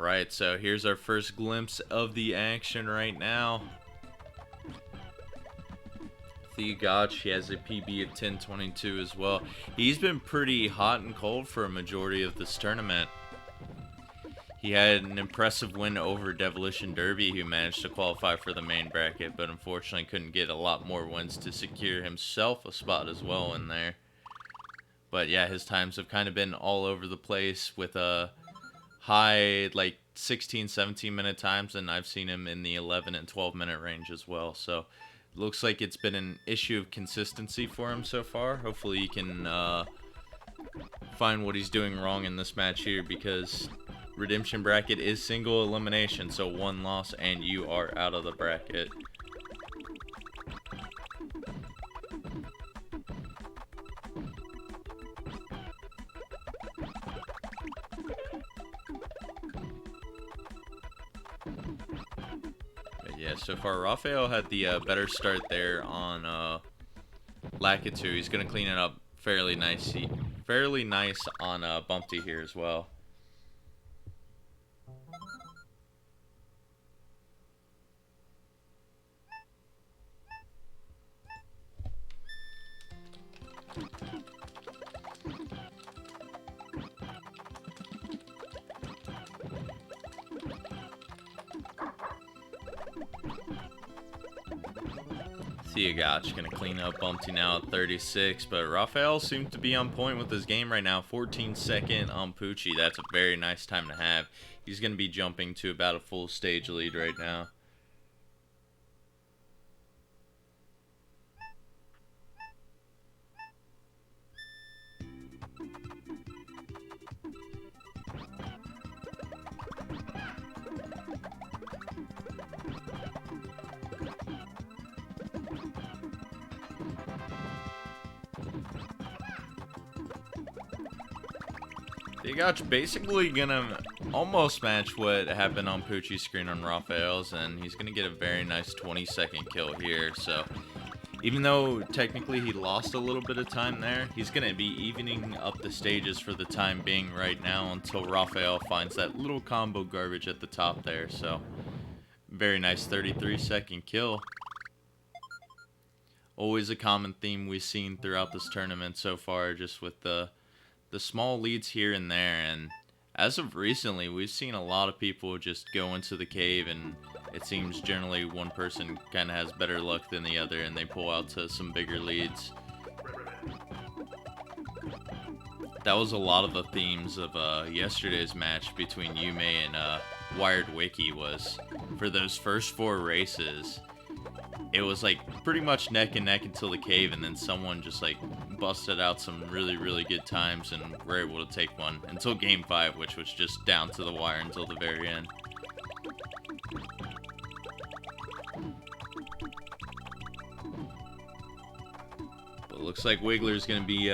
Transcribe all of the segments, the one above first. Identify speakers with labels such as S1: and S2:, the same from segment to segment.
S1: Alright, so here's our first glimpse of the action right now. tHiAgOoCh, he has a PB of 1022 as well. He's been pretty hot and cold for a majority of this tournament. He had an impressive win over Devilish and Derby, who managed to qualify for the main bracket, but unfortunately couldn't get a lot more wins to secure himself a spot as well in there. But yeah, his times have kind of been all over the place with a high like 16, 17 minute times, and I've seen him in the 11 and 12 minute range as well. So it looks like it's been an issue of consistency for him so far. Hopefully he can find what he's doing wrong in this match here, because redemption bracket is single elimination, so one loss and you are out of the bracket. But yeah, so far Raphael had the better start there on Lakitu. He's gonna clean it up fairly nice on Bumpty here as well. tHiAgOoCh gonna clean up Bumpty now at 36, but Raphael seems to be on point with his game right now. 14-second on Poochie. That's a very nice time to have. He's gonna be jumping to about a full stage lead right now. tHiAgOoCh basically gonna almost match what happened on Poochie's screen on Raphael's, and he's gonna get a very nice 20-second kill here. So even though technically he lost a little bit of time there, he's gonna be evening up the stages for the time being right now until Raphael finds that little combo garbage at the top there. So very nice 33-second kill. Always a common theme we've seen throughout this tournament so far, just with the small leads here and there. And as of recently, we've seen a lot of people just go into the cave, and it seems generally one person kind of has better luck than the other, and they pull out to some bigger leads. That was a lot of the themes of yesterday's match between Yume and Wired Wiki. Was for those first 4 races, it was like pretty much neck and neck until the cave, and then someone just like busted out some really good times and were able to take one until game 5, which was just down to the wire until the very end. But it looks like Wiggler's gonna be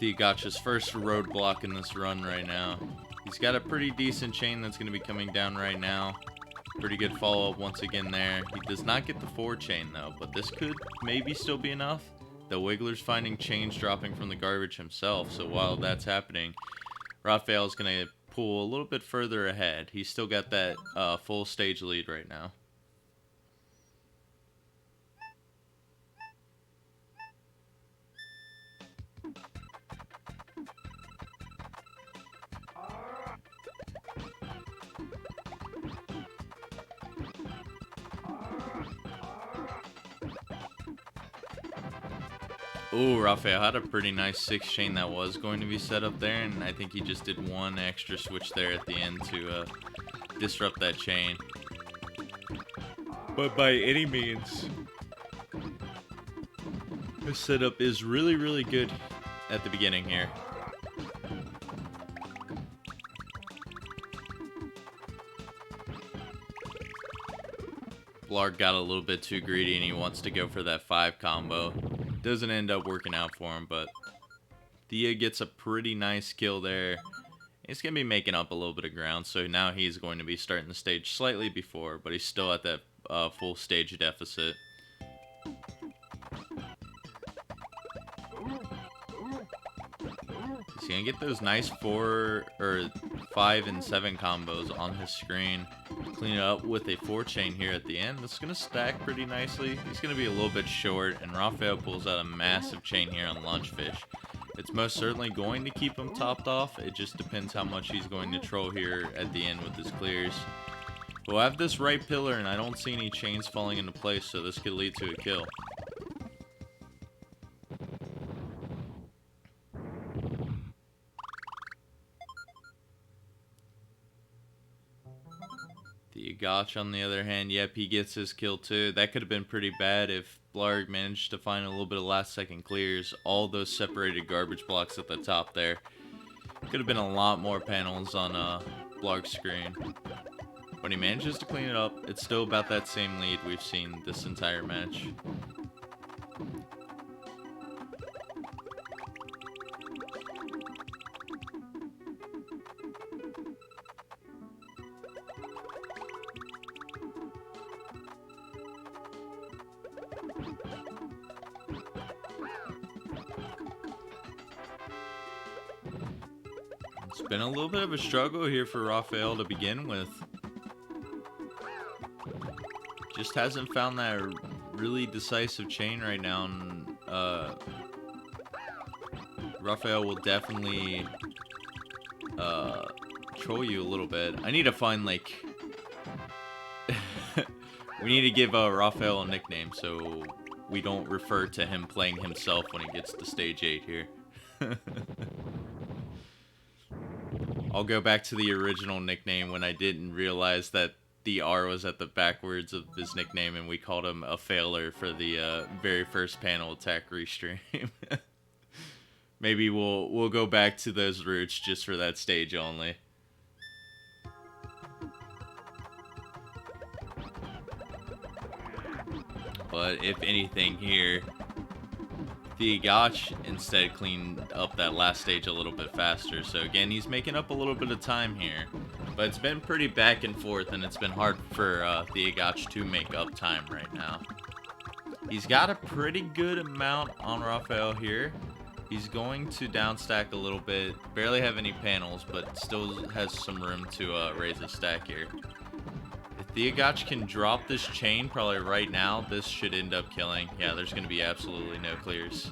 S1: tHiAgOoCh's first roadblock in this run right now. He's got a pretty decent chain that's gonna be coming down right now. Pretty good follow-up once again there. He does not get the 4 chain though, but this could maybe still be enough. The Wiggler's finding chains dropping from the garbage himself, so while that's happening, Raphael's going to pull a little bit further ahead. He's still got that full stage lead right now. Ooh, Raphael had a pretty nice 6 chain that was going to be set up there, and I think he just did one extra switch there at the end to disrupt that chain. But by any means, the setup is really good at the beginning here. Blarg got a little bit too greedy and he wants to go for that 5 combo. Doesn't end up working out for him, but Thea gets a pretty nice kill there. He's going to be making up a little bit of ground, so now he's going to be starting the stage slightly before, but he's still at that full stage deficit. He's gonna get those nice 4 or 5 and 7 combos on his screen. Clean it up with a 4 chain here at the end. That's gonna stack pretty nicely. He's gonna be a little bit short, and Raphael pulls out a massive chain here on Lunchfish. It's most certainly going to keep him topped off. It just depends how much he's going to troll here at the end with his clears. We'll have this right pillar, and I don't see any chains falling into place, so this could lead to a kill. tHiAgOoCh, on the other hand, yep, he gets his kill too. That could have been pretty bad if Blarg managed to find a little bit of last-second clears. All those separated garbage blocks at the top there. Could have been a lot more panels on Blarg's screen. But he manages to clean it up. It's still about that same lead we've seen this entire match. It's been a little bit of a struggle here for Raphael to begin with. Just hasn't found that really decisive chain right now, and Raphael will definitely troll you a little bit. I need to find, like... we need to give Raphael a nickname so we don't refer to him playing himself when he gets to stage 8 here. I'll go back to the original nickname when I didn't realize that the R was at the backwards of his nickname, and we called him afaelr for the very first panel attack restream. Maybe we'll go back to those roots just for that stage only. But if anything here, tHiAgOoCh instead cleaned up that last stage a little bit faster. So again, he's making up a little bit of time here. But it's been pretty back and forth, and it's been hard for tHiAgOoCh to make up time right now. He's got a pretty good amount on Raphael here. He's going to downstack a little bit. Barely have any panels, but still has some room to raise his stack here. If tHiAgOoCh can drop this chain probably right now, this should end up killing. Yeah, there's going to be absolutely no clears.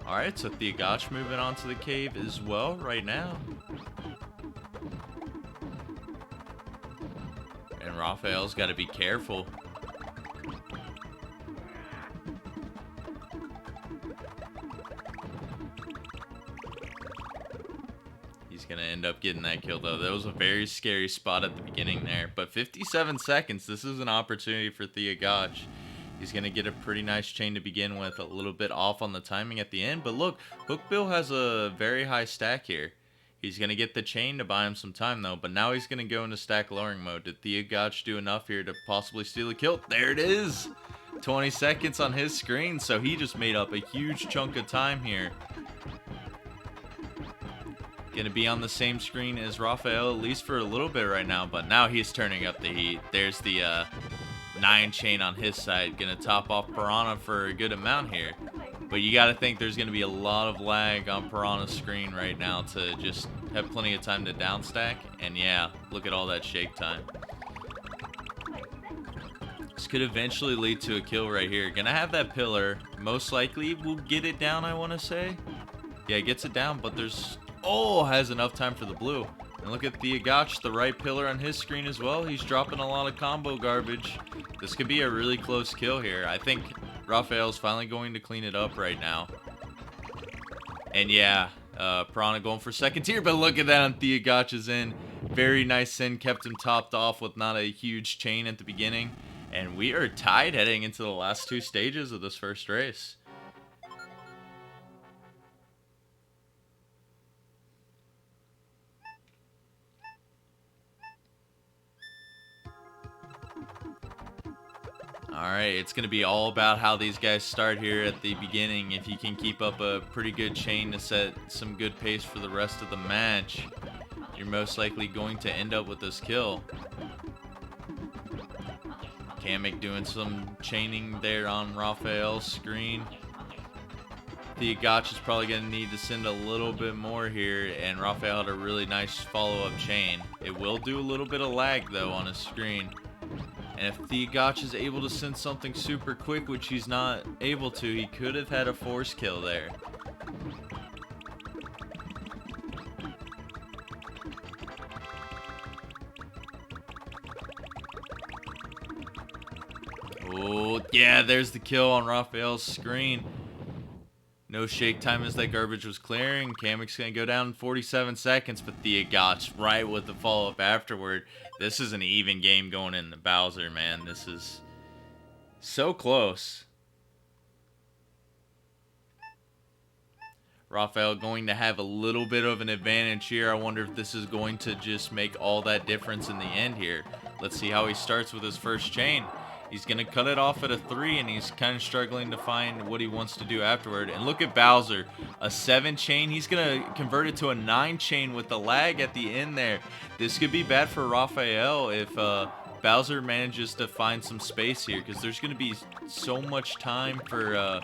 S1: Alright, so tHiAgOoCh moving on to the cave as well right now. And Raphael's got to be careful. He's going to end up getting that kill, though. That was a very scary spot at the beginning there. But 57 seconds. This is an opportunity for tHiAgOoCh. He's going to get a pretty nice chain to begin with. A little bit off on the timing at the end. But look, Hookbill has a very high stack here. He's going to get the chain to buy him some time, though. But now he's going to go into stack lowering mode. Did tHiAgOoCh do enough here to possibly steal a kill? There it is! 20 seconds on his screen. So he just made up a huge chunk of time here. Gonna be on the same screen as Raphael, at least for a little bit right now, but now he's turning up the heat. There's the 9 chain on his side, gonna top off Piranha for a good amount here. But you gotta think there's gonna be a lot of lag on Piranha's screen right now to just have plenty of time to downstack. And yeah, look at all that shake time. This could eventually lead to a kill right here. Gonna have that pillar. Most likely will get it down, I wanna say. Yeah, it gets it down, but there's... Oh, has enough time for the blue. And look at tHiAgOoCh, the right pillar on his screen as well. He's dropping a lot of combo garbage. This could be a really close kill here. I think Raphael's finally going to clean it up right now. And yeah, Piranha going for second tier, but look at that on tHiAgOoCh's end. Very nice send, kept him topped off with not a huge chain at the beginning. And we are tied heading into the last 2 stages of this first race. Alright, it's going to be all about how these guys start here at the beginning. If you can keep up a pretty good chain to set some good pace for the rest of the match, you're most likely going to end up with this kill. Kamek doing some chaining there on Raphael's screen. tHiAgOoCh is probably going to need to send a little bit more here, and Raphael had a really nice follow-up chain. It will do a little bit of lag, though, on his screen. And if tHiAgOoCh is able to send something super quick, which he's not able to, he could have had a force kill there. Oh, yeah, there's the kill on Raphael's screen. No shake time as that garbage was clearing. Kamek's going to go down in 47 seconds, but tHiAgOoCh right with the follow-up afterward. This is an even game going into Bowser, man. This is so close. Raphael going to have a little bit of an advantage here. I wonder if this is going to just make all that difference in the end here. Let's see how he starts with his first chain. He's going to cut it off at a 3, and he's kind of struggling to find what he wants to do afterward. And look at Bowser, a 7 chain. He's going to convert it to a 9 chain with the lag at the end there. This could be bad for Raphael if Bowser manages to find some space here, because there's going to be so much time for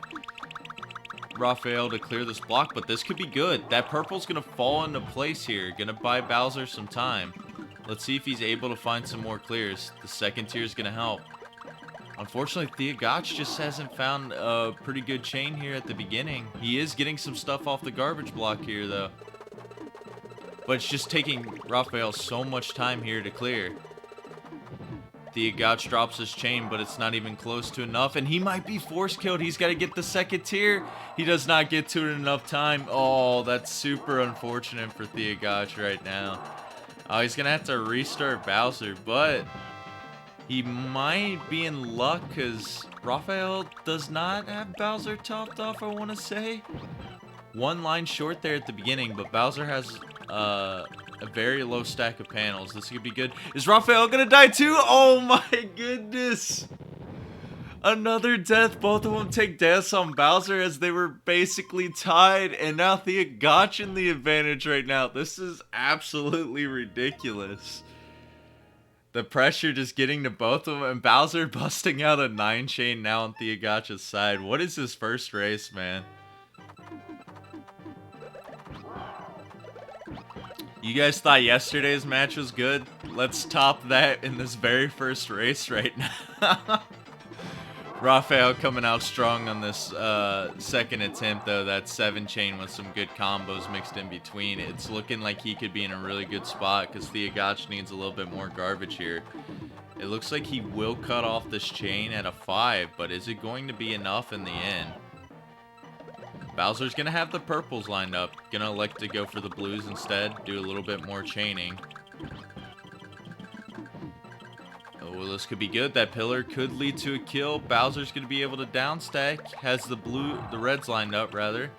S1: Raphael to clear this block, but this could be good. That purple's going to fall into place here. Going to buy Bowser some time. Let's see if he's able to find some more clears. The second tier is going to help. Unfortunately, tHiAgOoCh just hasn't found a pretty good chain here at the beginning. He is getting some stuff off the garbage block here, though. But it's just taking Raphael so much time here to clear. tHiAgOoCh drops his chain, but it's not even close to enough. And he might be force killed. He's got to get the second tier. He does not get to it in enough time. Oh, that's super unfortunate for tHiAgOoCh right now. Oh, he's going to have to restart Bowser, but he might be in luck because Raphael does not have Bowser topped off, I want to say. One line short there at the beginning, but Bowser has a very low stack of panels. This could be good. Is Raphael going to die too? Oh my goodness. Another death. Both of them take deaths on Bowser as they were basically tied. And now tHiAgOoCh in the advantage right now. This is absolutely ridiculous. The pressure just getting to both of them. And Bowser busting out a 9 chain now on tHiAgOoCh's side. What is his first race, man? You guys thought yesterday's match was good? Let's top that in this very first race right now. Raphael coming out strong on this second attempt, though. That 7 chain with some good combos mixed in between. It's looking like he could be in a really good spot because tHiAgOoCh needs a little bit more garbage here. It looks like he will cut off this chain at a 5, but is it going to be enough in the end? Bowser's going to have the purples lined up. Going to elect to go for the blues instead. Do a little bit more chaining. Oh, this could be good. That pillar could lead to a kill. Bowser's going to be able to downstack. Has the reds lined up, rather.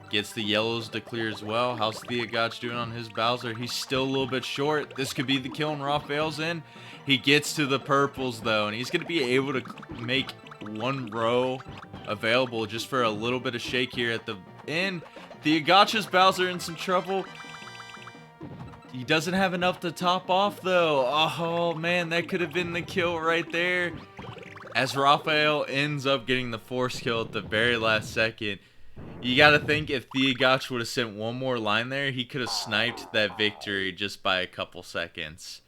S1: Gets the yellows to clear as well. How's tHiAgOoCh doing on his Bowser? He's still a little bit short. This could be the kill and Raphael's in. He gets to the purples, though, and he's going to be able to make one row available just for a little bit of shake here at the end. tHiAgOoCh's Bowser in some trouble. He doesn't have enough to top off, though. Oh, man, that could have been the kill right there. As Raphael ends up getting the force kill at the very last second. You got to think if tHiAgOoCh would have sent one more line there, he could have sniped that victory just by a couple seconds.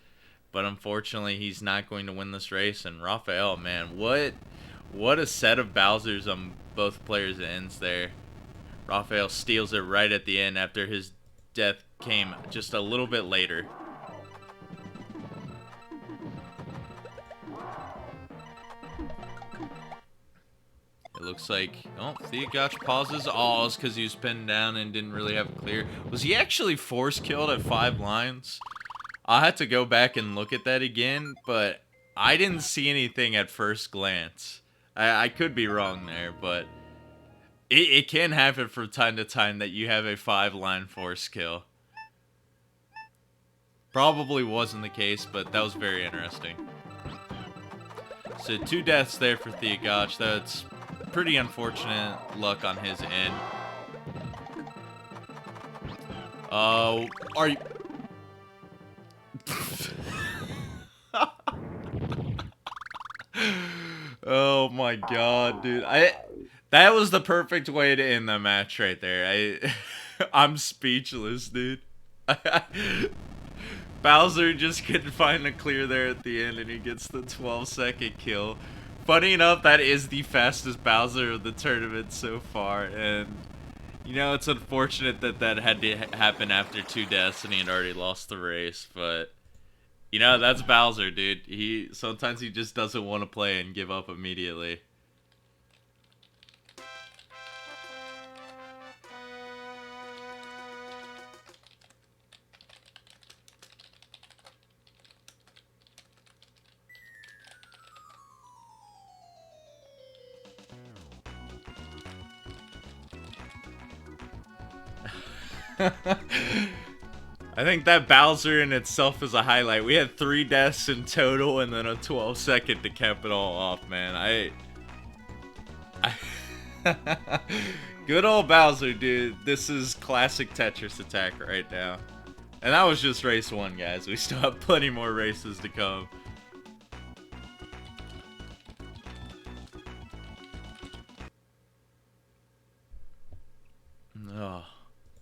S1: But unfortunately, he's not going to win this race. And Raphael, man, what a set of Bowsers on both players' ends there. Raphael steals it right at the end after his death came just a little bit later. It looks like, oh, tHiAgOoCh pauses. Oh, it's because he was pinned down and didn't really have a clear. Was he actually force killed at 5 lines? I had to go back and look at that again, but I didn't see anything at first glance. I could be wrong there, but it can happen from time to time that you have a 5-line force kill. Probably wasn't the case, but that was very interesting. So 2 deaths there for tHiAgOoCh. That's pretty unfortunate luck on his end. Oh, are you... Oh my god, dude. That was the perfect way to end the match right there. I'm speechless, dude. Bowser just couldn't find a clear there at the end, and he gets the 12-second kill. Funny enough, that is the fastest Bowser of the tournament so far, and you know, it's unfortunate that that had to happen after 2 deaths and he had already lost the race, but you know, that's Bowser, dude. Sometimes he just doesn't want to play and give up immediately. I think that Bowser in itself is a highlight. We had 3 deaths in total and then a 12-second to cap it all off, man. Good old Bowser, dude. This is classic Tetris attack right now. And that was just race 1, guys. We still have plenty more races to come. Oh,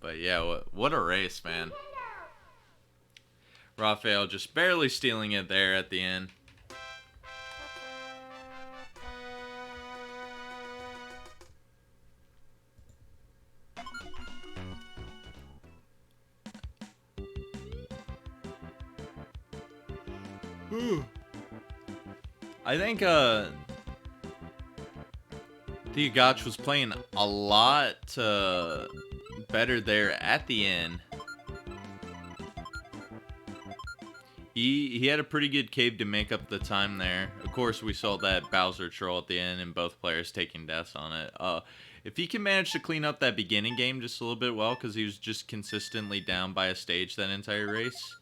S1: but yeah, what a race, man. Raphael just barely stealing it there at the end. I think tHiAgOoCh was playing a lot better there at the end. He had a pretty good cave to make up the time there. Of course, we saw that Bowser troll at the end and both players taking deaths on it. If he can manage to clean up that beginning game just a little bit well, because he was just consistently down by a stage that entire race,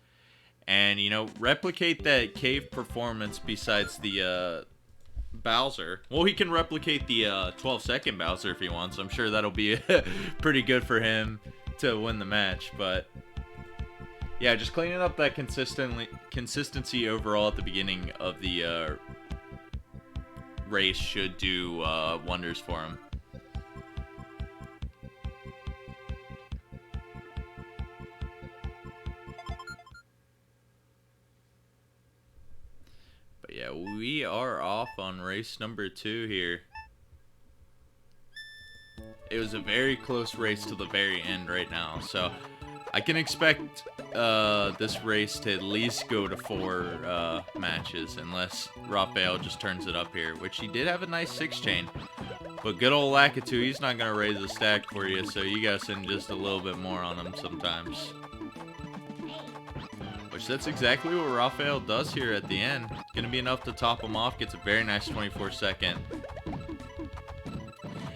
S1: and, you know, replicate that cave performance besides the Bowser. Well, he can replicate the 12-second Bowser if he wants. I'm sure that'll be pretty good for him to win the match, but yeah, just cleaning up that consistency overall at the beginning of the race should do wonders for him. But yeah, we are off on race number 2 here. It was a very close race to the very end right now, so I can expect this race to at least go to 4 matches, unless Raphael just turns it up here, which he did have a nice 6-chain. But good old Lakitu, he's not going to raise the stack for you, so you got to send just a little bit more on him sometimes. Which that's exactly what Raphael does here at the end. Going to be enough to top him off, gets a very nice 24-second.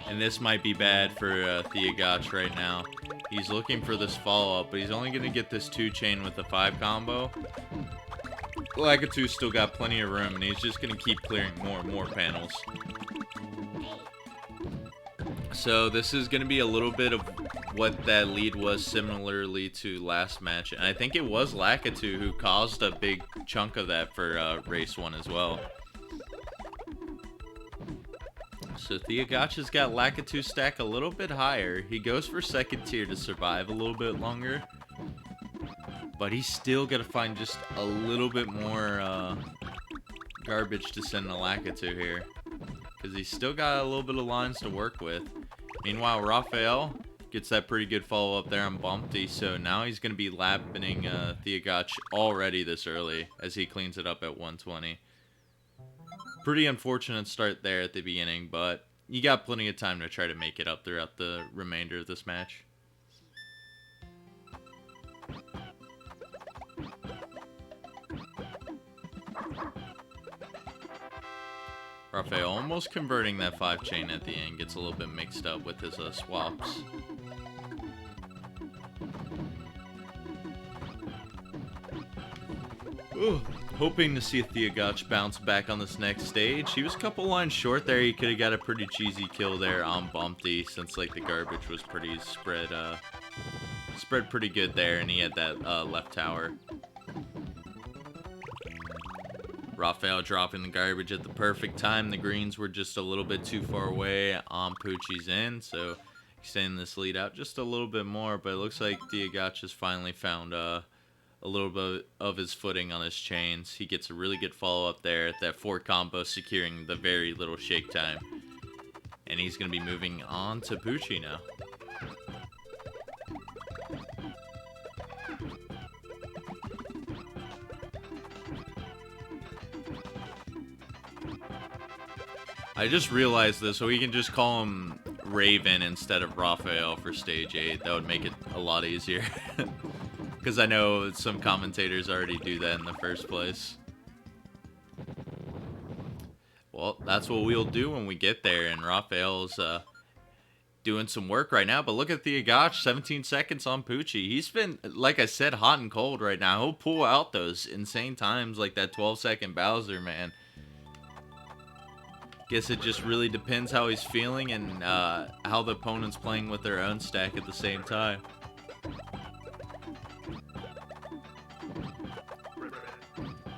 S1: And this might be bad for tHiAgOoCh right now. He's looking for this follow-up, but he's only going to get this 2-chain with the 5 combo. Lakitu still got plenty of room, and he's just going to keep clearing more and more panels. So this is going to be a little bit of what that lead was similarly to last match. And I think it was Lakitu who caused a big chunk of that for race 1 as well. So tHiAgOoCh has got Lakitu stack a little bit higher. He goes for 2nd tier to survive a little bit longer. But he's still got to find just a little bit more garbage to send to Lakitu here. Because he's still got a little bit of lines to work with. Meanwhile, Raphael gets that pretty good follow-up there on Bumpty. So now he's going to be lapping tHiAgOoCh already this early as he cleans it up at 120. Pretty unfortunate start there at the beginning, but you got plenty of time to try to make it up throughout the remainder of this match. Raphael almost converting that 5-chain at the end, gets a little bit mixed up with his swaps. Ooh. Hoping to see if tHiAgOoCh bounce back on this next stage. He was a couple lines short there. He could have got a pretty cheesy kill there on Bumpty, since like the garbage was pretty spread pretty good there, and he had that left tower. Rafael dropping the garbage at the perfect time. The greens were just a little bit too far away on Poochie's end, so extending this lead out just a little bit more. But it looks like tHiAgOoCh has finally found a little bit of his footing on his chains. He gets a really good follow-up there. That 4 combo securing the very little shake time. And he's going to be moving on to Poochie now. I just realized this, so we can just call him Raven instead of Raphael for stage 8. That would make it a lot easier. Because I know some commentators already do that in the first place. Well, that's what we'll do when we get there, and Raphael's doing some work right now. But look at tHiAgOoCh, 17 seconds on Poochie. He's been, like I said, hot and cold right now. He'll pull out those insane times like that 12-second Bowser, man. Guess it just really depends how he's feeling and how the opponent's playing with their own stack at the same time.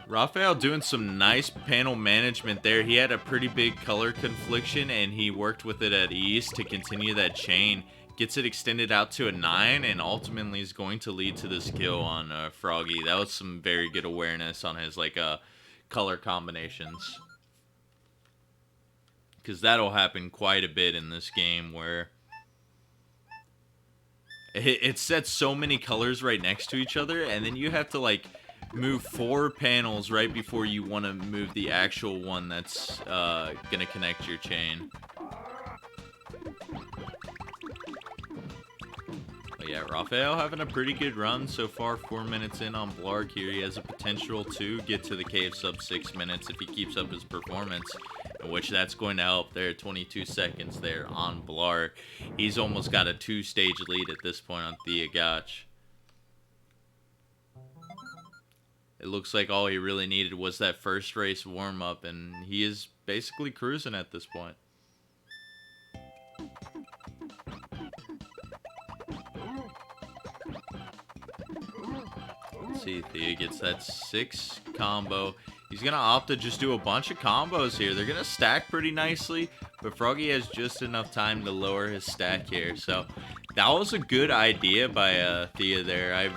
S1: Raphael doing some nice panel management there. He had a pretty big color confliction and he worked with it at ease to continue that chain. Gets it extended out to a 9 and ultimately is going to lead to this kill on Froggy. That was some very good awareness on his color combinations. Because that'll happen quite a bit in this game where it sets so many colors right next to each other, and then you have to move 4 panels right before you want to move the actual one that's gonna connect your chain. But yeah, Raphael having a pretty good run so far. 4 minutes in on Blarg here. He has a potential to get to the cave sub 6 minutes if he keeps up his performance, in which that's going to help there. 22 seconds there on Blarg. He's almost got a 2-stage lead at this point on tHiAgOoCh. It looks like all he really needed was that first race warm-up, and he is basically cruising at this point. Let's see, Thea gets that 6 combo. He's going to opt to just do a bunch of combos here. They're going to stack pretty nicely, but Froggy has just enough time to lower his stack here. So that was a good idea by Thea there. I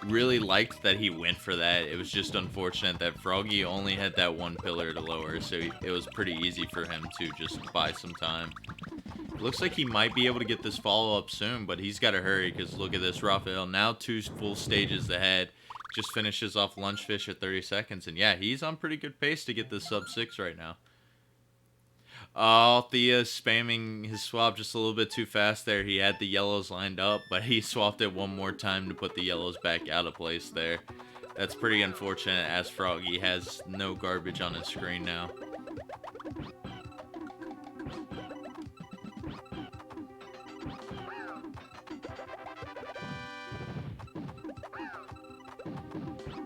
S1: really liked that he went for that. It was just unfortunate that Froggy only had that 1 pillar to lower, so it was pretty easy for him to just buy some time. Looks like he might be able to get this follow-up soon, but he's got to hurry because look at this. Raphael now 2 full stages ahead. Just finishes off Lunchfish at 30 seconds. And yeah, he's on pretty good pace to get this sub 6 right now. Oh, Thea spamming his swap just a little bit too fast there. He had the yellows lined up, but he swapped it one more time to put the yellows back out of place there. That's pretty unfortunate as Froggy has no garbage on his screen now.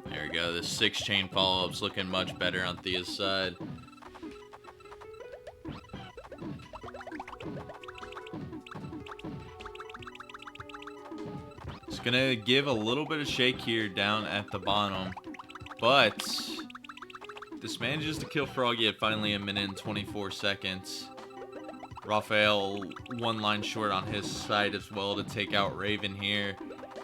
S1: There we go. The 6 chain follow-ups looking much better on Thea's side. It's gonna give a little bit of shake here down at the bottom, but this manages to kill Froggy at finally 1 minute and 24 seconds. Raphael 1 line short on his side as well to take out Raven here.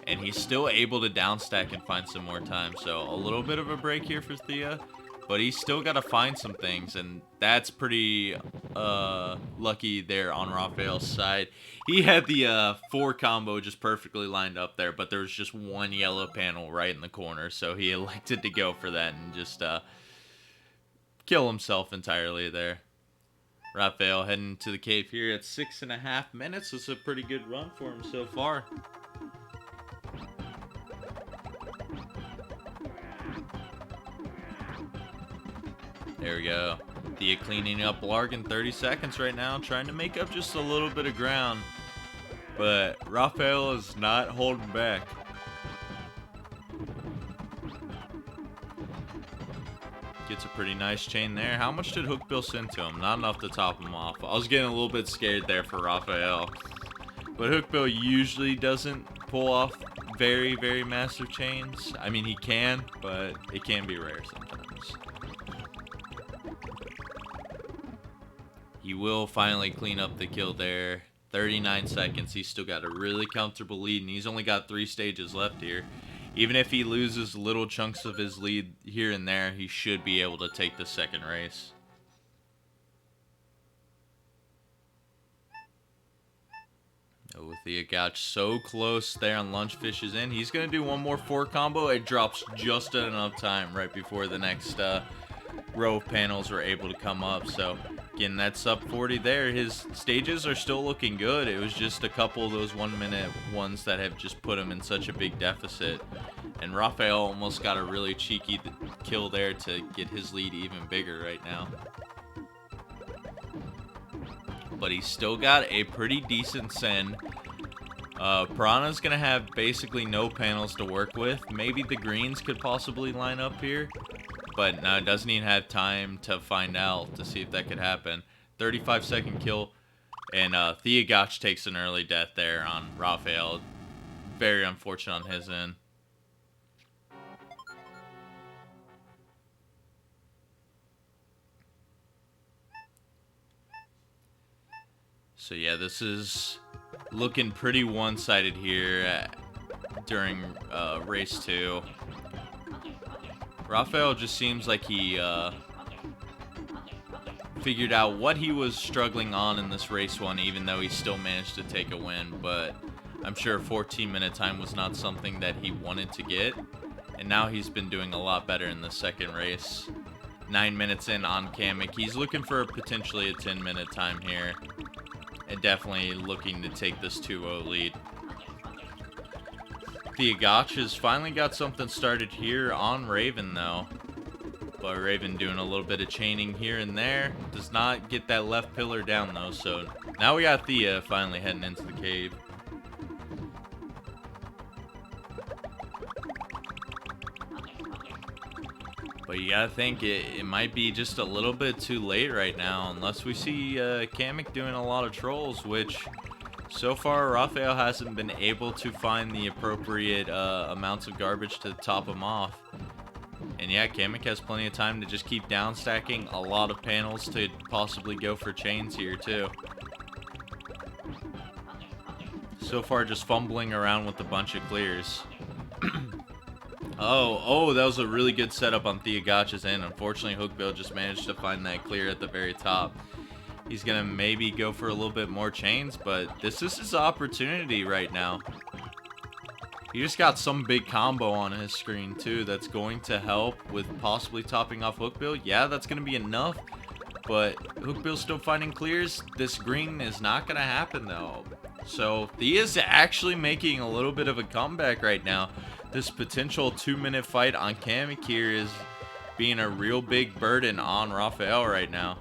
S1: And he's still able to downstack and find some more time. So a little bit of a break here for Thea. But he's still got to find some things. And that's pretty lucky there on Raphael's side. He had the 4 combo just perfectly lined up there. But there was just 1 yellow panel right in the corner. So he elected to go for that and just kill himself entirely there. Raphael heading to the cave here at 6.5 minutes. It's a pretty good run for him so far. There we go. Thea cleaning up Blarg in 30 seconds right now, trying to make up just a little bit of ground. But Raphael is not holding back. Gets a pretty nice chain there. How much did Hookbill send to him? Not enough to top him off. I was getting a little bit scared there for Raphael. But Hookbill usually doesn't pull off very, very massive chains. I mean, he can, but it can be rare sometimes. He will finally clean up the kill there. 39 seconds. He's still got a really comfortable lead, and he's only got 3 stages left here. Even if he loses little chunks of his lead here and there, he should be able to take the second race. Oh, tHiAgOoCh so close there on Lunchfish is in. He's going to do one more 4 combo. It drops just enough time right before the next row of panels were able to come up. So, again, that sub 40 there. His stages are still looking good. It was just a couple of those 1-minute ones that have just put him in such a big deficit. And Rafael almost got a really cheeky kill there to get his lead even bigger right now. But he's still got a pretty decent send. Piranha's going to have basically no panels to work with. Maybe the greens could possibly line up here. But no, it doesn't even have time to find out to see if that could happen. 35-second kill. And tHiAgOoCh takes an early death there on Rafael. Very unfortunate on his end. So yeah, this is looking pretty one-sided here during race 2. Rafael just seems like he figured out what he was struggling on in this race 1, even though he still managed to take a win. But I'm sure a 14-minute time was not something that he wanted to get. And now he's been doing a lot better in the second race. 9 minutes in on Kamek. He's looking for potentially a 10-minute time here. And definitely looking to take this 2-0 lead. tHiAgOoCh has finally got something started here on Raven, though. But Raven doing a little bit of chaining here and there. Does not get that left pillar down, though. So now we got Thea finally heading into the cave. But you gotta think it might be just a little bit too late right now, unless we see Kamek doing a lot of trolls, which so far Rafael hasn't been able to find the appropriate amounts of garbage to top him off. And yeah, Kamek has plenty of time to just keep down stacking a lot of panels to possibly go for chains here too. So far just fumbling around with a bunch of clears. Oh, that was a really good setup on tHiAgOoCh's end. Unfortunately, Hookbill just managed to find that clear at the very top. He's going to maybe go for a little bit more chains, but this is his opportunity right now. He just got some big combo on his screen, too, that's going to help with possibly topping off Hookbill. Yeah, that's going to be enough, but Hookbill's still finding clears. This green is not going to happen, though. So, Thea's actually making a little bit of a comeback right now. This potential 2-minute fight on Kamek here is being a real big burden on Rafael right now.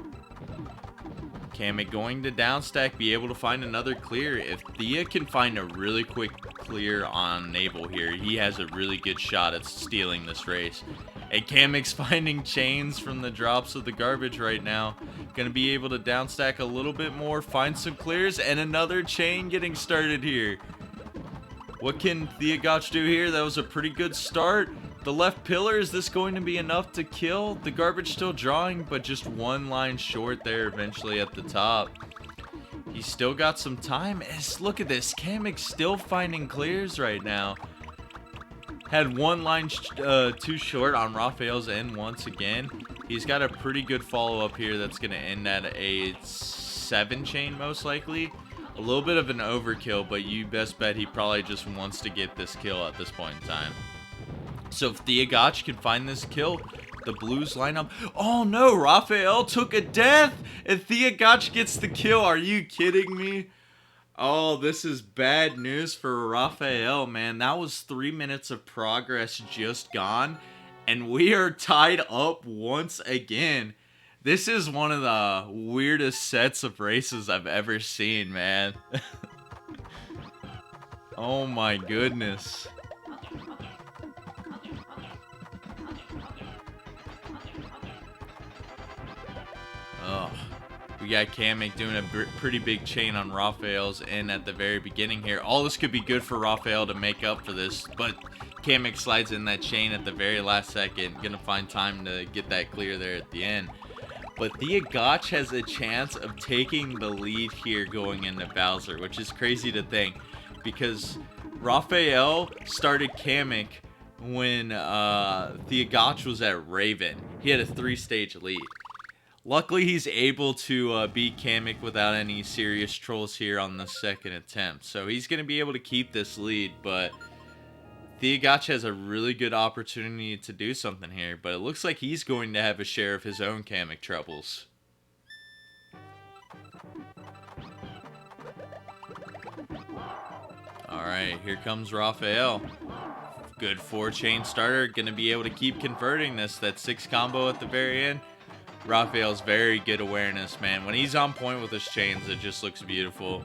S1: Kamek going to downstack, be able to find another clear. If Thea can find a really quick clear on Naval here, he has a really good shot at stealing this race. And Kamek's finding chains from the drops of the garbage right now. Gonna be able to downstack a little bit more, find some clears, and another chain getting started here. What can tHiAgOoCh do here? That was a pretty good start. The left pillar, is this going to be enough to kill? The garbage still drawing, but just one line short there eventually at the top. He's still got some time. Look at this. Kamek's still finding clears right now. Had one line too short on Rafael's end once again. He's got a pretty good follow-up here that's going to end at a 7 chain most likely. A little bit of an overkill, but you best bet he probably just wants to get this kill at this point in time. So if tHiAgOoCh can find this kill, the blues line up. Oh no, Rafael took a death and tHiAgOoCh gets the kill. Are you kidding me? Oh, this is bad news for Rafael, man. That was 3 minutes of progress just gone, and we are tied up once again. This is one of the weirdest sets of races I've ever seen, man. Oh my goodness. Oh, we got Kamek doing a pretty big chain on Rafael's end at the very beginning here. All this could be good for Rafael to make up for this, but Kamek slides in that chain at the very last second. Gonna find time to get that clear there at the end. But tHiAgOoCh has a chance of taking the lead here going into Bowser, which is crazy to think. Because afaelr started Kamek when tHiAgOoCh was at Raven. He had a 3-stage lead. Luckily, he's able to beat Kamek without any serious trolls here on the second attempt. So he's going to be able to keep this lead, but tHiAgOoCh has a really good opportunity to do something here. But it looks like he's going to have a share of his own Kamek troubles. Alright, here comes afaelr. Good 4-chain starter. Going to be able to keep converting this. That 6 combo at the very end. afaelr's very good awareness, man. When he's on point with his chains, it just looks beautiful.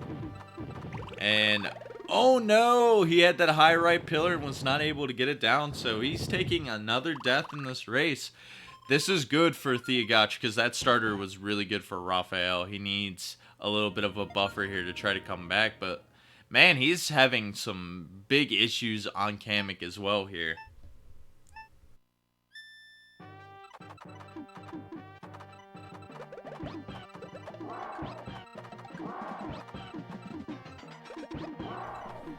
S1: And, oh no! He had that high right pillar and was not able to get it down, so he's taking another death in this race. This is good for tHiAgOoCh, because that starter was really good for afaelr. He needs a little bit of a buffer here to try to come back, but, man, he's having some big issues on Kamek as well here.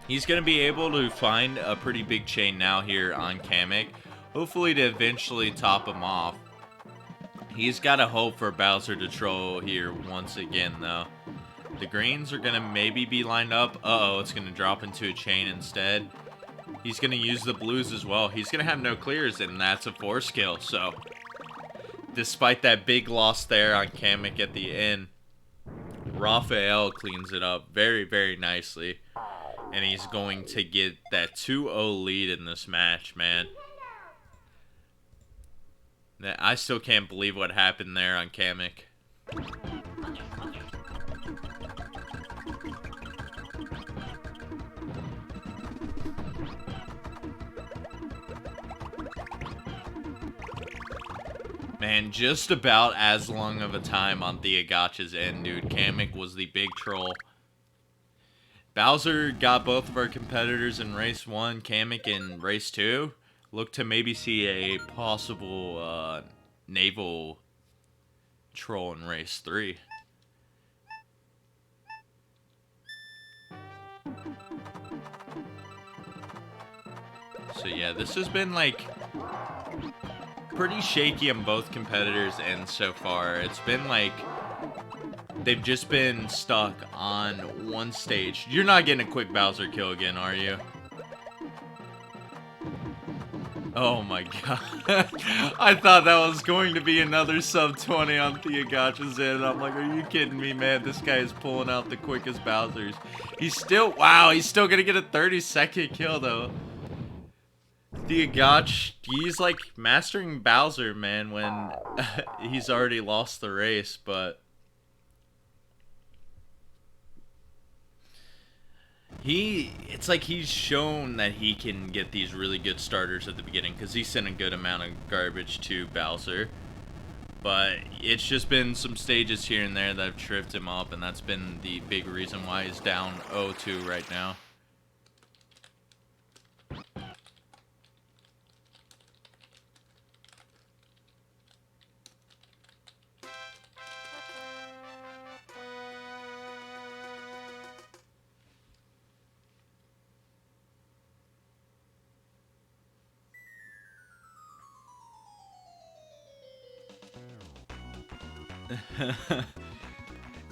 S1: He's going to be able to find a pretty big chain now here on Kamek, hopefully to eventually top him off. He's got to hope for Bowser to troll here once again, though. The greens are going to maybe be lined up. Uh-oh, it's going to drop into a chain instead. He's going to use the blues as well. He's going to have no clears, and that's a 4 skill. So, despite that big loss there on Kamek at the end, afaelr cleans it up very, very nicely. And he's going to get that 2-0 lead in this match, man. I still can't believe what happened there on Kamek. Man, just about as long of a time on tHiAgOoCh's end, dude. Kamek was the big troll. Bowser got both of our competitors in race 1, Kamek in race 2. Look to maybe see a possible naval troll in race 3. So yeah, this has been like pretty shaky on both competitors' ends so far. It's been like they've just been stuck on one stage. You're not getting a quick Bowser kill again, are you? Oh my god. I thought that was going to be another sub 20 on tHiAgOoCh's end. I'm like, are you kidding me, man? This guy is pulling out the quickest Bowsers. He's still, wow, he's still gonna get a 30-second kill though. tHiAgOoCh, he's like mastering Bowser, man, when he's already lost the race, but it's like he's shown that he can get these really good starters at the beginning, because he sent a good amount of garbage to Bowser. But it's just been some stages here and there that have tripped him up, and that's been the big reason why he's down 0-2 right now.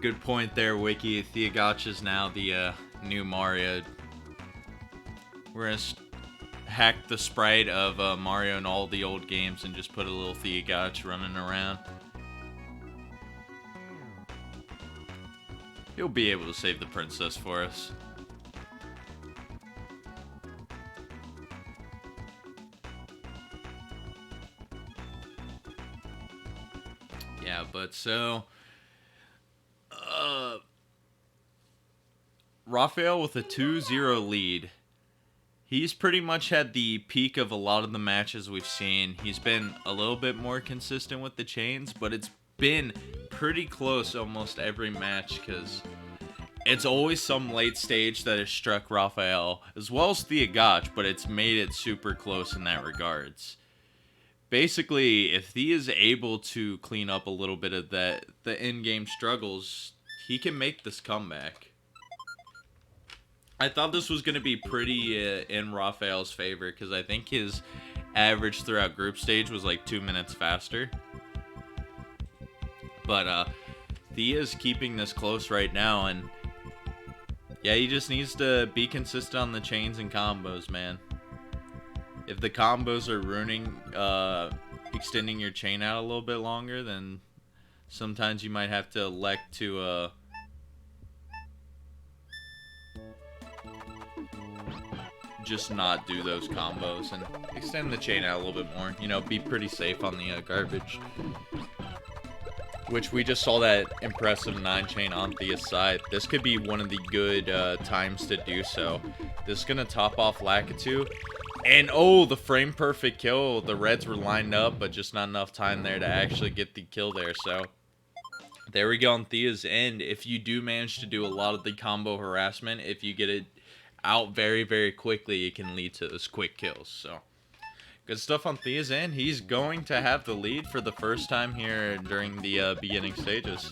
S1: Good point there, Wiki. tHiAgOoCh is now the new Mario. We're gonna hack the sprite of Mario in all the old games and just put a little tHiAgOoCh running around. He'll be able to save the princess for us. Yeah, but so afaelr with a 2-0 lead. He's pretty much had the peak of a lot of the matches we've seen. He's been a little bit more consistent with the chains, but it's been pretty close almost every match, because it's always some late stage that has struck afaelr, as well as tHiAgOoCh, but it's made it super close in that regards. basically, if he is able to clean up a little bit of the in-game struggles, he can make this comeback. I thought this was going to be pretty in Raphael's favor, because I think his average throughout group stage was like 2 minutes faster. But Thea is keeping this close right now, and yeah, he just needs to be consistent on the chains and combos, man. If the combos are ruining, extending your chain out a little bit longer, then sometimes you might have to elect to just not do those combos and extend the chain out a little bit more. You know, be pretty safe on the garbage. Which we just saw that impressive 9-chain on Thea's side. This could be one of the good times to do so. This is going to top off Lakitu. And oh, the frame perfect kill. The reds were lined up, but just not enough time there to actually get the kill there. So there we go on Thea's end. If you do manage to do a lot of the combo harassment, if you get it out very, very quickly, it can lead to those quick kills. So good stuff on Thea's end. He's going to have the lead for the first time here during the beginning stages.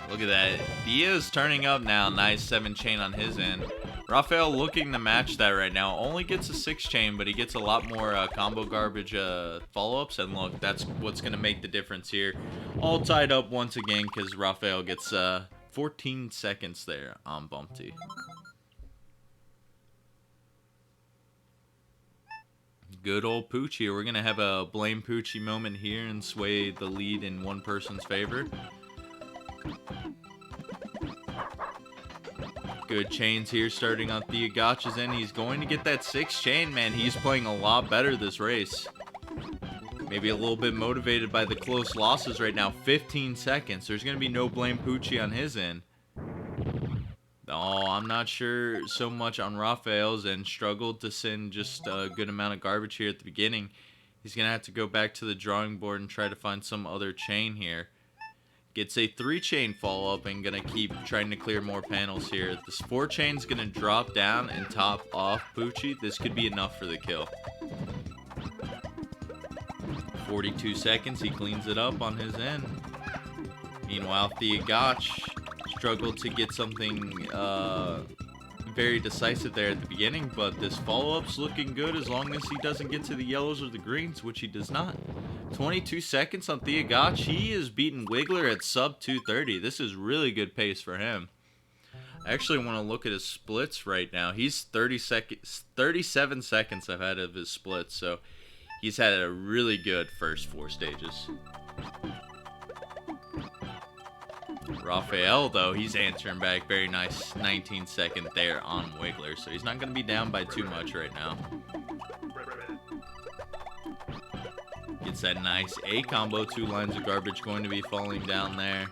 S1: Look at that. Thea's turning up now. Nice 7-chain on his end. Raphael looking to match that right now. Only gets a 6-chain, but he gets a lot more combo garbage follow-ups. And look, that's what's going to make the difference here. All tied up once again because Raphael gets 14 seconds there on Bumpty. Good old Poochie. We're going to have a blame Poochie moment here and sway the lead in one person's favor. Good chains here starting on tHiAgOoCh's end. He's going to get that 6-chain, man. He's playing a lot better this race. Maybe a little bit motivated by the close losses right now. 15 seconds. There's going to be no blame Poochie on his end. Oh, I'm not sure so much on Raphael's end. Struggled to send just a good amount of garbage here at the beginning. He's going to have to go back to the drawing board and try to find some other chain here. Gets a 3-chain follow-up and going to keep trying to clear more panels here. This 4-chain's going to drop down and top off Poochie. This could be enough for the kill. 42 seconds. He cleans it up on his end. Meanwhile, tHiAgOoCh struggled to get something very decisive there at the beginning, but this follow-up's looking good as long as he doesn't get to the yellows or the greens, which he does not. 22 seconds on tHiAgOoCh. He is beating Wiggler at sub 230. This is really good pace for him. I actually want to look at his splits right now. He's 37 seconds ahead of his splits, so he's had a really good first 4 stages. Raphael, though, he's answering back. Very nice 19-second there on Wiggler, so he's not going to be down by too much right now. Gets that nice A combo. 2 lines of garbage going to be falling down there.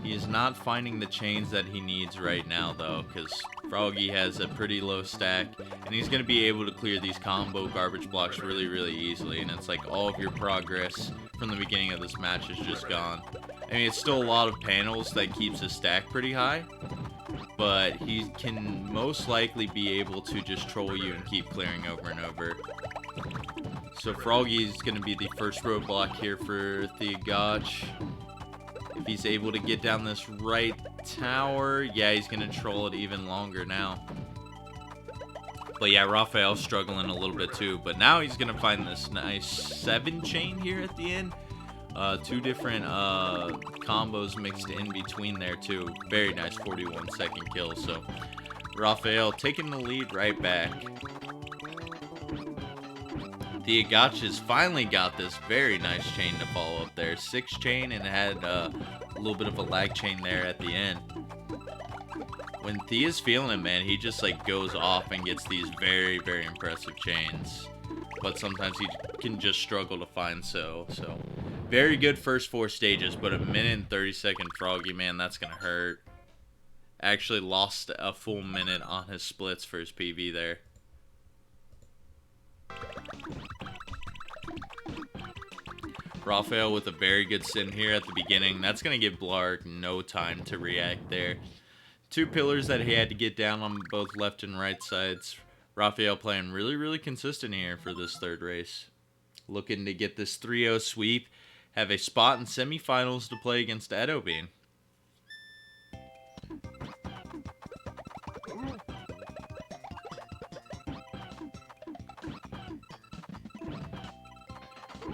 S1: He is not finding the chains that he needs right now, though, because Froggy has a pretty low stack, and he's going to be able to clear these combo garbage blocks really, really easily, and it's like all of your progress from the beginning of this match is just gone. I mean, it's still a lot of panels that keeps his stack pretty high, but he can most likely be able to just troll you and keep clearing over and over. So Froggy is going to be the first roadblock here for tHiAgOoCh. If he's able to get down this right tower, yeah, he's going to troll it even longer now. But yeah, Raphael's struggling a little bit too. But now he's going to find this nice 7-chain here at the end. 2 different combos mixed in between there too. Very nice 41-second kill. So Raphael taking the lead right back. tHiAgOoCh has finally got this very nice chain to follow up there. 6-chain, and it had a little bit of a lag chain there at the end. When Thea's feeling it, man, he just like goes off and gets these very, very impressive chains. But sometimes he can just struggle to find so. Very good first 4 stages, but a minute and 30-second Froggy, man, that's going to hurt. Actually lost a full minute on his splits for his PB there. Raphael with a very good sim here at the beginning. That's going to give Blark no time to react there. Two pillars that he had to get down on both left and right sides. Raphael playing really, really consistent here for this third race. Looking to get this 3-0 sweep. Have a spot in semifinals to play against Edobean.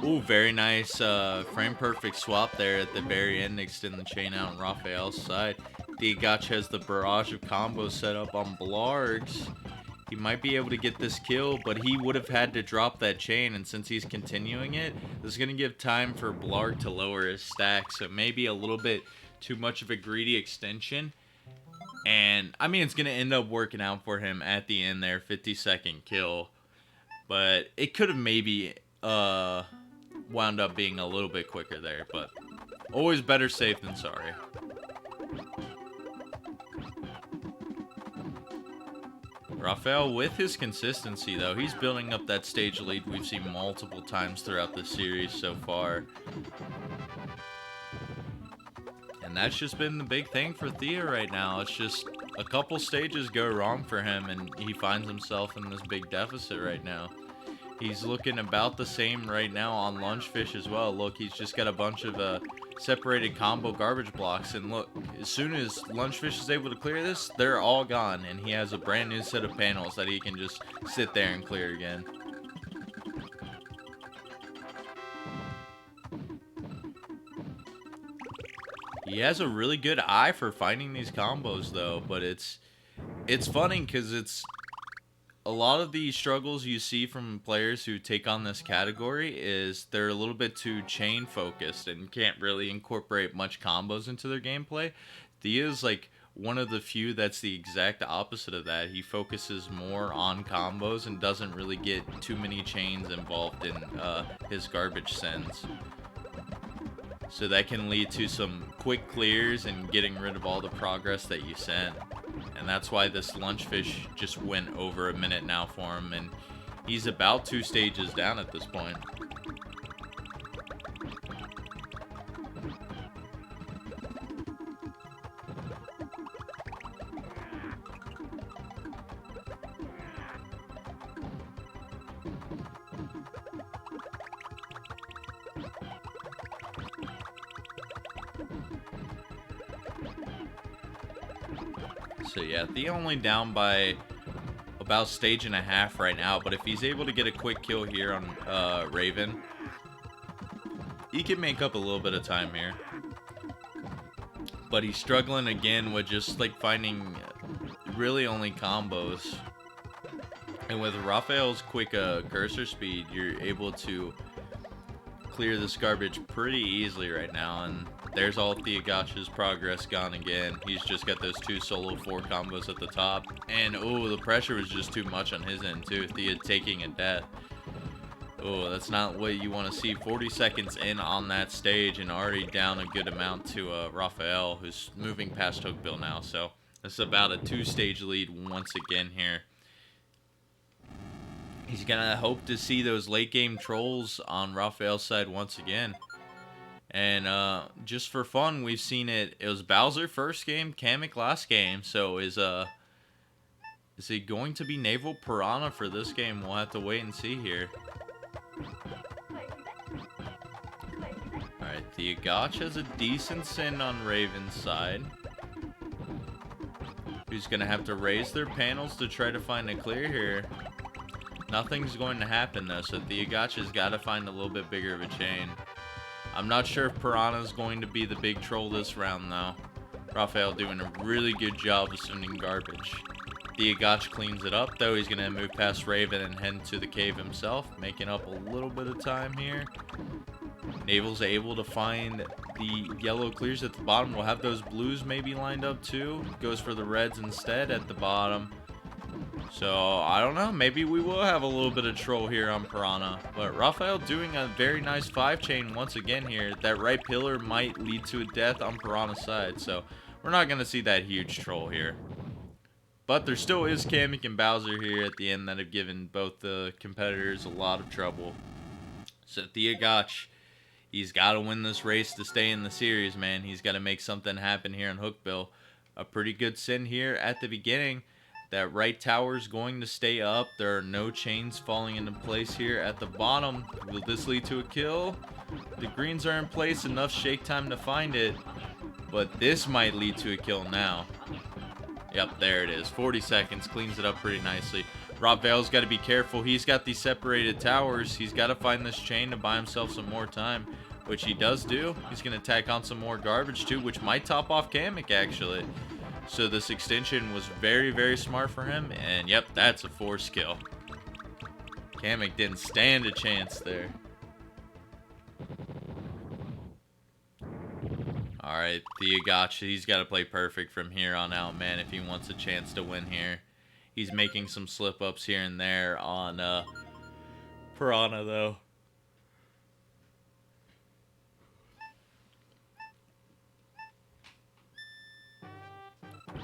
S1: Ooh, very nice frame perfect swap there at the very end, extend the chain out on Raphael's side. tHiAgOoCh has the barrage of combos set up on Blargs. He might be able to get this kill, but he would have had to drop that chain, and since he's continuing it, this is going to give time for Blarg to lower his stack, so maybe a little bit too much of a greedy extension. And, I mean, it's going to end up working out for him at the end there, 50-second kill. But it could have maybe wound up being a little bit quicker there, but always better safe than sorry. Raphael, with his consistency, though, he's building up that stage lead we've seen multiple times throughout the series so far. And that's just been the big thing for Thea right now. It's just a couple stages go wrong for him, and he finds himself in this big deficit right now. He's looking about the same right now on Lunchfish as well. Look, he's just got a bunch of separated combo garbage blocks. And look, as soon as Lunchfish is able to clear this, they're all gone. And he has a brand new set of panels that he can just sit there and clear again. He has a really good eye for finding these combos, though. But it's funny because it's... a lot of the struggles you see from players who take on this category is they're a little bit too chain focused and can't really incorporate much combos into their gameplay. Thea is like one of the few that's the exact opposite of that. He focuses more on combos and doesn't really get too many chains involved in his garbage sends. So that can lead to some quick clears and getting rid of all the progress that you send. And that's why this Lunchfish just went over a minute now for him, and he's about 2 stages down at this point. So yeah, Thea only down by about stage and a half right now, but if he's able to get a quick kill here on Raven, he can make up a little bit of time here. But he's struggling again with just like finding really only combos. And with Raphael's quick cursor speed, you're able to clear this garbage pretty easily right now. And there's all tHiAgOoCh's progress gone again. He's just got those 2 solo 4 combos at the top. And, oh, the pressure was just too much on his end, too. Thea taking a death. Oh, that's not what you want to see. 40 seconds in on that stage and already down a good amount to Raphael, who's moving past Hookbill now. So, it's about a 2-stage lead once again here. He's going to hope to see those late-game trolls on Raphael's side once again. And just for fun, we've seen it. It was Bowser first game, Kamek last game. So is he going to be Naval Piranha for this game? We'll have to wait and see here. Alright, tHiAgOoCh has a decent send on Raven's side. Who's going to have to raise their panels to try to find a clear here. Nothing's going to happen though, so tHiAgOoCh has got to find a little bit bigger of a chain. I'm not sure if Piranha's going to be the big troll this round, though. Raphael doing a really good job of sending garbage. tHiAgOoCh cleans it up, though. He's going to move past Raven and head to the cave himself, making up a little bit of time here. Naval's able to find the yellow clears at the bottom. We'll have those blues maybe lined up, too. Goes for the reds instead at the bottom. So, I don't know. Maybe we will have a little bit of troll here on Piranha. But Raphael doing a very nice 5-chain once again here. That right pillar might lead to a death on Piranha's side. So, we're not going to see that huge troll here. But there still is Kamek and Bowser here at the end that have given both the competitors a lot of trouble. So, tHiAgOoCh, he's got to win this race to stay in the series, man. He's got to make something happen here on Hookbill. a pretty good send here at the beginning. That right tower is going to stay up. There are no chains falling into place here at the bottom. Will this lead to a kill? The greens are in place, enough shake time to find it. But this might lead to a kill now. Yep, there it is. 40 seconds, cleans it up pretty nicely. afaelr's got to be careful. He's got these separated towers. He's got to find this chain to buy himself some more time, which he does do. He's going to tack on some more garbage too, which might top off tHiAgOoCh actually. So this extension was very, very smart for him. And yep, that's a force kill. tHiAgOoCh didn't stand a chance there. Alright, tHiAgOoCh, he's got to play perfect from here on out, man, if he wants a chance to win here. He's making some slip-ups here and there on Piranha, though.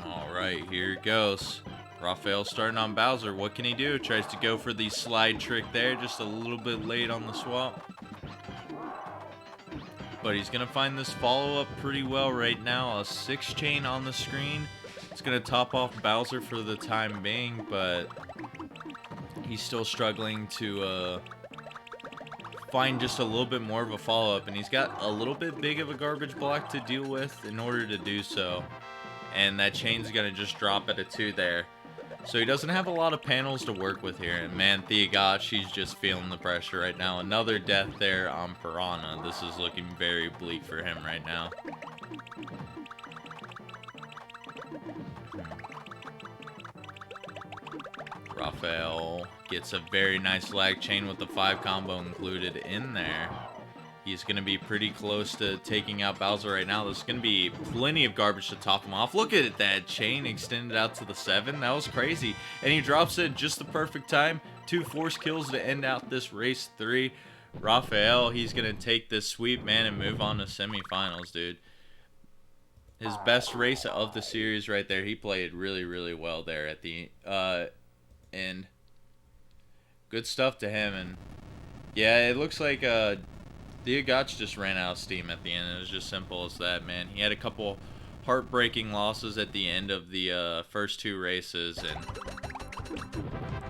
S1: Alright, here it goes. afaelr starting on Bowser. What can he do? Tries to go for the slide trick there, just a little bit late on the swap. But he's going to find this follow-up pretty well right now. A 6 chain on the screen. It's going to top off Bowser for the time being, but he's still struggling to find just a little bit more of a follow-up. And he's got a little bit big of a garbage block to deal with in order to do so. And that chain's going to just drop at a 2 there. So he doesn't have a lot of panels to work with here. And man, tHiAgOoCh, he's just feeling the pressure right now. Another death there on Piranha. This is looking very bleak for him right now. afaelr gets a very nice lag chain with the 5 combo included in there. He's going to be pretty close to taking out Bowser right now. There's going to be plenty of garbage to top him off. Look at that chain extended out to the 7. That was crazy. And he drops it just the perfect time. 2 force kills to end out this race 3. afaelr, he's going to take this sweep, man, and move on to semifinals, dude. His best race of the series right there. He played really, really well there at the end. Good stuff to him. And yeah, it looks like tHiAgOoCh just ran out of steam at the end. It was just simple as that, man. He had a couple heartbreaking losses at the end of the first 2 races, and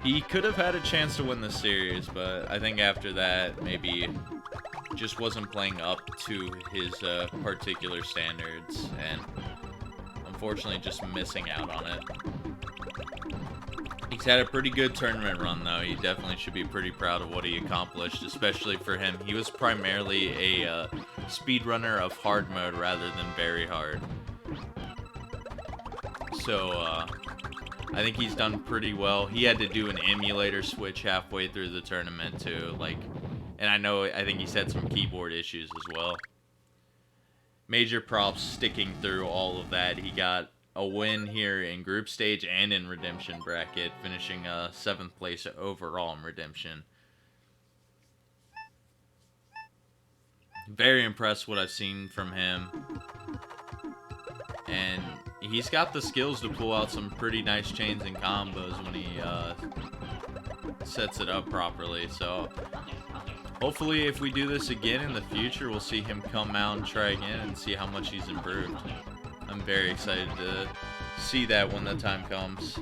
S1: he could have had a chance to win the series, but I think after that, maybe just wasn't playing up to his particular standards, and unfortunately just missing out on it. He's had a pretty good tournament run, though. He definitely should be pretty proud of what he accomplished, especially for him. He was primarily a speedrunner of hard mode rather than very hard. So, I think he's done pretty well. He had to do an emulator switch halfway through the tournament, too. And I think he's had some keyboard issues as well. Major props sticking through all of that. He got a win here in group stage and in redemption bracket, finishing 7th place overall in redemption. Very impressed what I've seen from him, and he's got the skills to pull out some pretty nice chains and combos when he sets it up properly. So hopefully if we do this again in the future, we'll see him come out and try again and see how much he's improved. I'm very excited to see that when the time comes.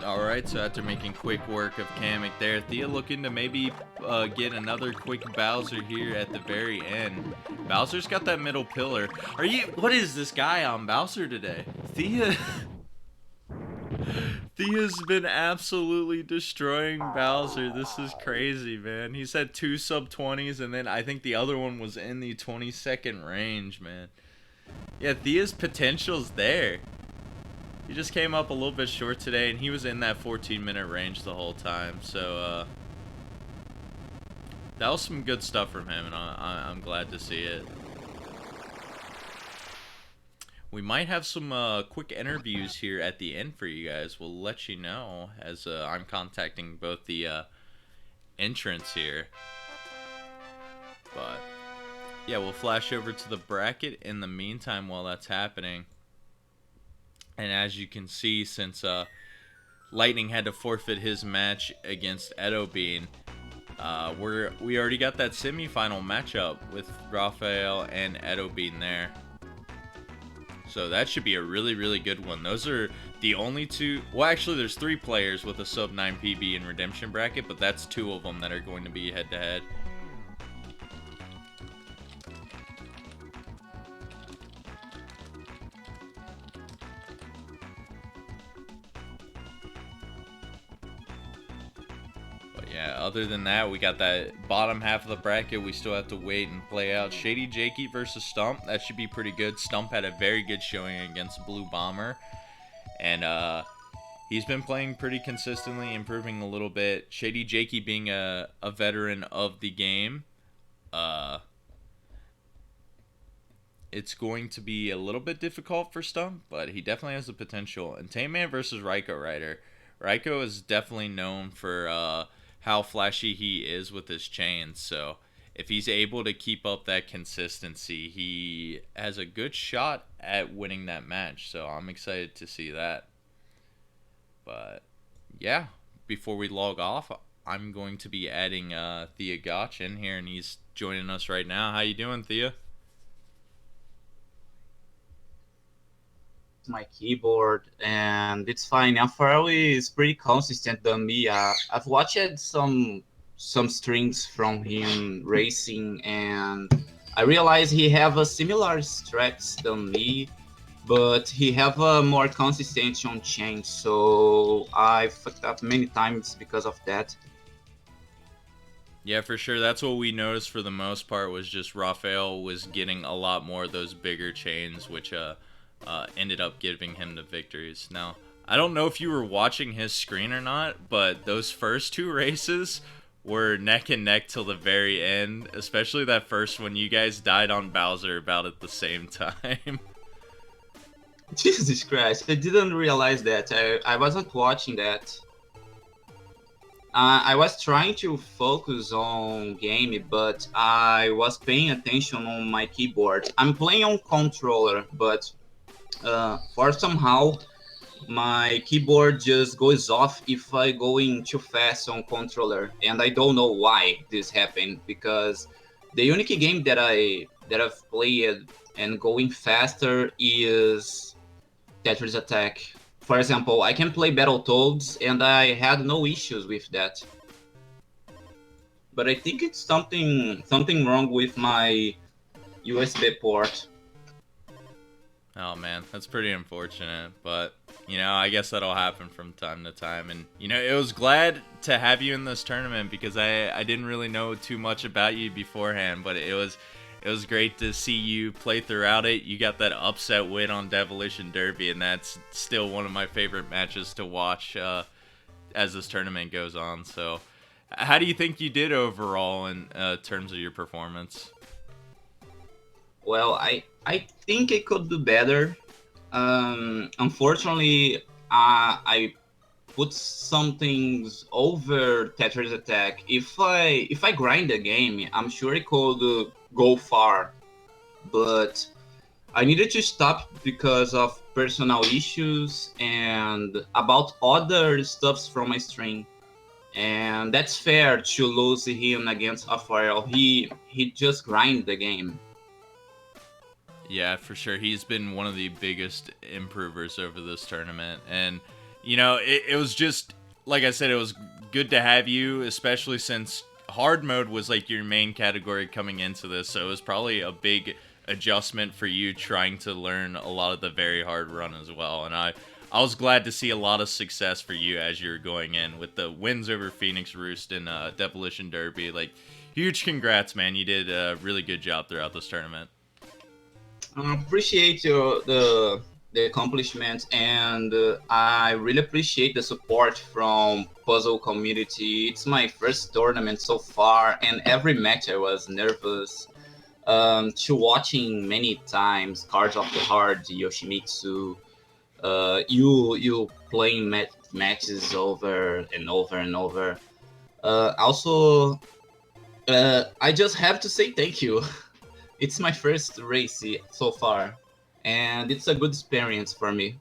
S1: Alright, so after making quick work of tHiAgOoCh there, Thea looking to maybe get another quick Bowser here at the very end. Bowser's got that middle pillar. What is this guy on Bowser today? Thea's been absolutely destroying Bowser. This is crazy, man. He's had 2 sub-20s, and then I think the other one was in the 20-second range, man. Yeah, Thea's potential's there. He just came up a little bit short today, and he was in that 14-minute range the whole time. So, That was some good stuff from him, and I'm glad to see it. We might have some quick interviews here at the end for you guys. We'll let you know as I'm contacting both the entrants here. But yeah, we'll flash over to the bracket in the meantime while that's happening. And as you can see, since Lightning had to forfeit his match against Edobean, we already got that semifinal matchup with afaelr and Edobean there. So that should be a really, really good one. Those are the only two. Well, actually, there's 3 players with a sub 9 PB in Redemption bracket, but that's 2 of them that are going to be head to head. Yeah, other than that, we got that bottom half of the bracket. We still have to wait and play out. tHiAgOoCh versus Stump. That should be pretty good. Stump had a very good showing against Blue Bomber. And he's been playing pretty consistently, improving a little bit. tHiAgOoCh being a veteran of the game. It's going to be a little bit difficult for Stump, but he definitely has the potential. And Tayman versus Ryko Rider. Ryko is definitely known for how flashy he is with his chains, so if he's able to keep up that consistency, he has a good shot at winning that match, so I'm excited to see that. But yeah, before we log off, I'm going to be adding tHiAgOoCh in here, and he's joining us right now. How you doing, Thea?
S2: My keyboard, and it's fine. afaelr is pretty consistent than me. I've watched some strings from him racing, and I realize he have a similar strats than me, but he have a more consistency on change. So I fucked up many times because of that.
S1: Yeah, for sure. That's what we noticed for the most part was just afaelr was getting a lot more of those bigger chains, which ended up giving him the victories. Now, I don't know if you were watching his screen or not, but those first 2 races were neck and neck till the very end, especially that first one. You guys died on Bowser about at the same time.
S2: Jesus Christ, I didn't realize that. I wasn't watching that. I was trying to focus on game, but I was paying attention on my keyboard. I'm playing on controller, but for somehow my keyboard just goes off if I go in too fast on controller, and I don't know why this happened, because the unique game that I've played and going faster is Tetris Attack. For example, I can play Battletoads and I had no issues with that. But I think it's something wrong with my USB port.
S1: Oh man, that's pretty unfortunate, but you know, I guess that'll happen from time to time. And you know, it was glad to have you in this tournament because I didn't really know too much about you beforehand, but it was great to see you play throughout it. You got that upset win on Demolition Derby, and that's still one of my favorite matches to watch as this tournament goes on. So, how do you think you did overall in terms of your performance?
S2: Well, I think I could do better. Unfortunately, I put some things over Tetris Attack. If I grind the game, I'm sure it could go far. But I needed to stop because of personal issues and about other stuffs from my stream. And that's fair to lose him against afaelr. He just grind the game.
S1: Yeah, for sure. He's been one of the biggest improvers over this tournament. And, you know, it was just, like I said, it was good to have you, especially since hard mode was like your main category coming into this. So it was probably a big adjustment for you trying to learn a lot of the very hard run as well. And I was glad to see a lot of success for you as you were going in with the wins over Phoenix Roost and Demolition Derby. Like, huge congrats, man. You did a really good job throughout this tournament.
S2: Appreciate the the accomplishment, and I really appreciate the support from puzzle community. It's my first tournament so far, and every match I was nervous. To watching many times Cards of the Heart, Yoshimitsu, you playing matches over and over and over. Also, I just have to say thank you. It's my first race so far, and it's a good experience for me.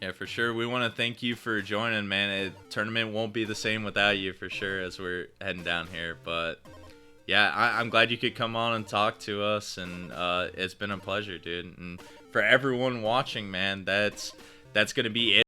S1: Yeah, for sure. We want to thank you for joining, man. Tournament won't be the same without you, for sure, as we're heading down here. But yeah, I'm glad you could come on and talk to us, and it's been a pleasure, dude. And for everyone watching, man, that's gonna be it.